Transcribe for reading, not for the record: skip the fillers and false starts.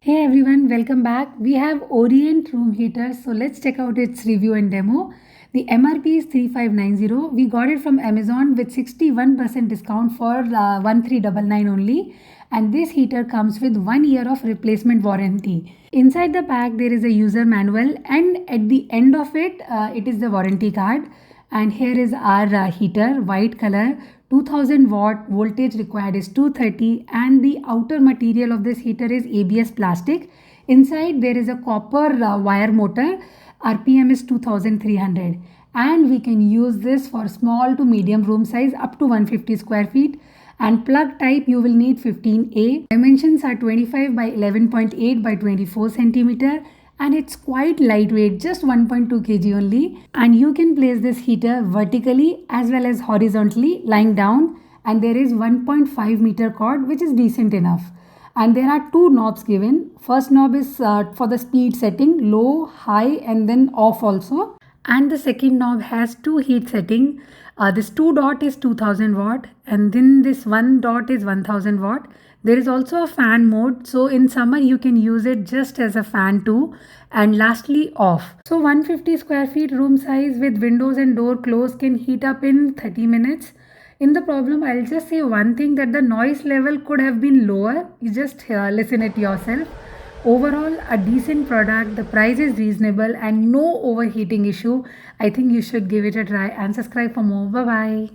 Hey everyone, welcome back. We have Orient room heater, so let's check out its review and demo. The MRP is 3590. We got it from Amazon with 61% discount for 1399 only. And this heater comes with 1 year of replacement warranty. Inside the pack there is a user manual, and at the end of it, it is the warranty card. And here is our heater, white color, 2000 watt, voltage required is 230, and the outer material of this heater is ABS plastic. Inside there is a copper wire motor. RPM is 2300, and we can use this for small to medium room size up to 150 square feet. And plug type you will need 15A. Dimensions are 25 by 11.8 by 24 centimeter, and it's quite lightweight, just 1.2 kg only. And you can place this heater vertically as well as horizontally lying down, and there is 1.5 meter cord, which is decent enough. And there are two knobs given. First knob is for the speed setting, low, high, and then off also. And the second knob has two heat setting. This 2 dot is 2000 watt, and then this 1 dot is 1000 watt. There is also a fan mode, so in summer you can use it just as a fan too. And lastly, off. So 150 square feet room size with windows and door closed can heat up in 30 minutes. In the problem, I'll just say one thing, that the noise level could have been lower. You just listen it yourself. Overall, a decent product. The price is reasonable and no overheating issue. I think you should give it a try and subscribe for more. Bye bye.